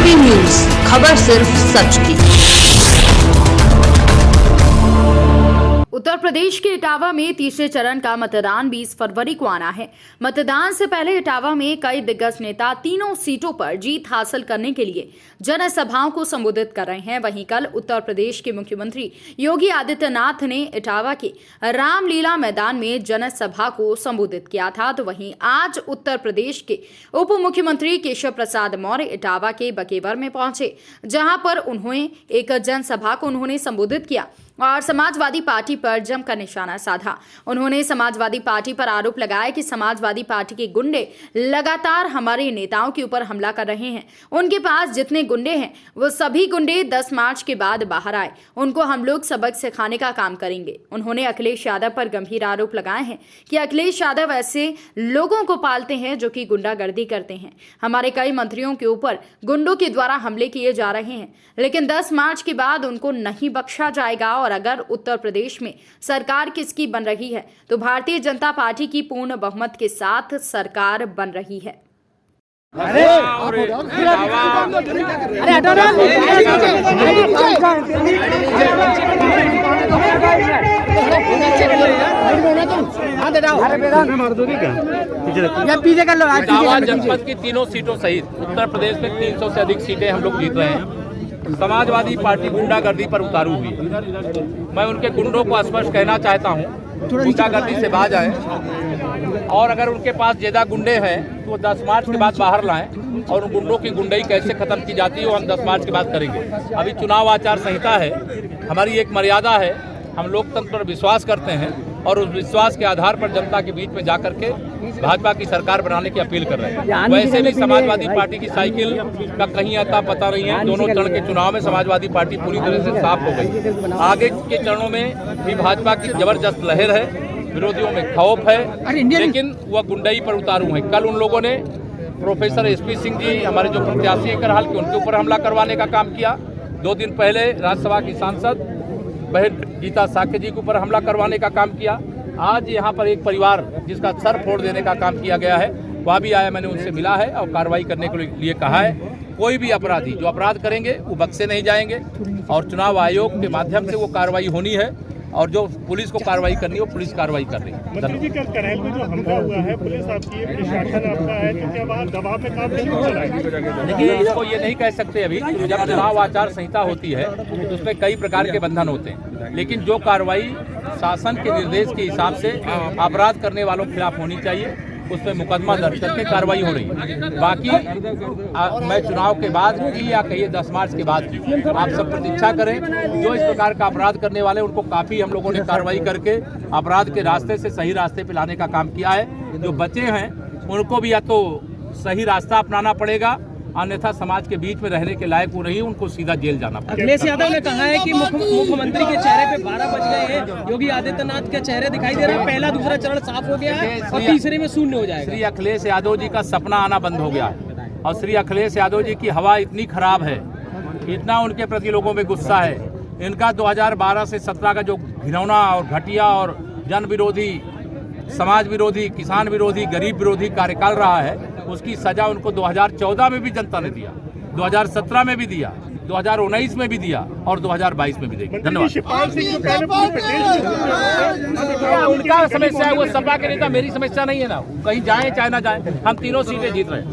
ABP news, खबर सिर्फ सच की। उत्तर प्रदेश के इटावा में तीसरे चरण का मतदान 20 फरवरी को आना है। मतदान से पहले इटावा में कई दिग्गज नेता तीनों सीटों पर जीत हासिल करने के लिए जनसभाओं को संबोधित कर रहे हैं। वहीं कल उत्तर प्रदेश के मुख्यमंत्री योगी आदित्यनाथ ने इटावा के रामलीला मैदान में जनसभा को संबोधित किया था, तो वहीं आज उत्तर प्रदेश के उप मुख्यमंत्री केशव प्रसाद मौर्य इटावा के बकेवर में पहुंचे, जहां पर उन्होंने एक जनसभा को संबोधित किया और समाजवादी पार्टी पर जमकर निशाना साधा। उन्होंने समाजवादी पार्टी पर आरोप लगाया कि समाजवादी पार्टी के गुंडे लगातार हमारे नेताओं के ऊपर हमला कर रहे हैं। उनके पास जितने गुंडे हैं वो सभी गुंडे 10 मार्च के बाद बाहर आए, उनको हम लोग सबक सिखाने का काम करेंगे। उन्होंने अखिलेश यादव पर गंभीर आरोप लगाए हैं कि अखिलेश यादव ऐसे लोगों को पालते हैं जो कि गुंडागर्दी करते हैं। हमारे कई मंत्रियों के ऊपर गुंडों के द्वारा हमले किए जा रहे हैं, लेकिन 10 मार्च के बाद उनको नहीं बख्शा जाएगा। और अगर उत्तर प्रदेश में सरकार किसकी बन रही है तो भारतीय जनता पार्टी की पूर्ण बहुमत के साथ सरकार बन रही है। इटावा जनपद की तीनों सीटों सहित उत्तर प्रदेश में 300 से अधिक सीटें हम लोग जीत रहे हैं। समाजवादी पार्टी गुंडागर्दी पर उतारू हुई। मैं उनके गुंडों को स्पष्ट कहना चाहता हूं, गुंडागर्दी से बाज आए और अगर उनके पास ज्यादा गुंडे हैं तो वो 10 मार्च के बाद बाहर लाएं और उन गुंडों की गुंडई कैसे खत्म की जाती है वो हम 10 मार्च के बाद करेंगे। अभी चुनाव आचार संहिता है, हमारी एक मर्यादा है, हम लोकतंत्र पर विश्वास करते हैं और उस विश्वास के आधार पर जनता के बीच में जाकर के भाजपा की सरकार बनाने की अपील कर रहे हैं। वैसे भी समाजवादी पार्टी की साइकिल का कहीं अता पता नहीं है। दोनों चरण के चुनाव में समाजवादी पार्टी पूरी तरह से साफ हो गई। आगे के चरणों में भी भाजपा की जबरदस्त लहर है, विरोधियों में खौफ है, लेकिन वह गुंडई पर उतारू है। कल उन लोगों ने प्रोफेसर SP सिंह जी, हमारे जो प्रत्याशी है करहाल के, उनके ऊपर हमला करवाने का काम किया। 2 दिन पहले राज्यसभा की सांसद बहन गीता साक्य जी के ऊपर हमला करवाने का काम किया। आज यहाँ पर एक परिवार जिसका सर फोड़ देने का काम किया गया है, वह भी आया, मैंने उनसे मिला है और कार्रवाई करने के लिए कहा है। कोई भी अपराधी जो अपराध करेंगे वो बख्शे नहीं जाएंगे और चुनाव आयोग के माध्यम से वो कार्रवाई होनी है और जो पुलिस को कार्रवाई करनी है वो पुलिस कार्रवाई कर रही है। मंत्री जी, कल करहल में जो हमला हुआ है, पुलिस आपकी है, प्रशासन आपका है, तो क्या वहाँ दबाव में काम नहीं हो रहा है? देखिए, इसको ये नहीं कह सकते अभी। जब चुनाव आचार संहिता होती है तो उसमें कई प्रकार के बंधन होते हैं, लेकिन जो कार्रवाई शासन के निर्देश के हिसाब से अपराध करने वालों के खिलाफ होनी चाहिए, उसमें मुकदमा दर्ज करके कार्रवाई हो रही है। बाकी मैं चुनाव के बाद की या कहिए 10 मार्च के बाद की, आप सब प्रतीक्षा करें। जो इस प्रकार का अपराध करने वाले उनको काफ़ी हम लोगों ने कार्रवाई करके अपराध के रास्ते से सही रास्ते पे लाने का काम किया है। जो बचे हैं उनको भी या तो सही रास्ता अपनाना पड़ेगा, अन्यथा समाज के बीच में रहने के लायक वो नहीं, उनको सीधा जेल जाना पड़ेगा। अखिलेश यादव ने कहा है कि मुख्यमंत्री के चेहरे पे 12 बज गए हैं, योगी आदित्यनाथ के चेहरे दिखाई दे रहा है, पहला दूसरा चरण साफ हो गया है और तीसरे में शून्य हो जाएगा। श्री अखिलेश यादव जी का सपना आना बंद हो गया है और श्री अखिलेश यादव जी की हवा इतनी खराब है, इतना उनके प्रति लोगों में गुस्सा है। इनका 2012 से 17 का जो घिनौना और घटिया और जन विरोधी, समाज विरोधी, किसान विरोधी, गरीब विरोधी कार्यकाल रहा है, उसकी सजा उनको 2014 में भी जनता ने दिया, 2017 में भी दिया, 2019 में भी दिया और 2022 में भी देगी। धन्यवाद। उनका समस्या है, वो सपा के नेता, मेरी समस्या नहीं है ना। कहीं जाए चाहे ना जाए, हम तीनों सीटें जीत रहे हैं।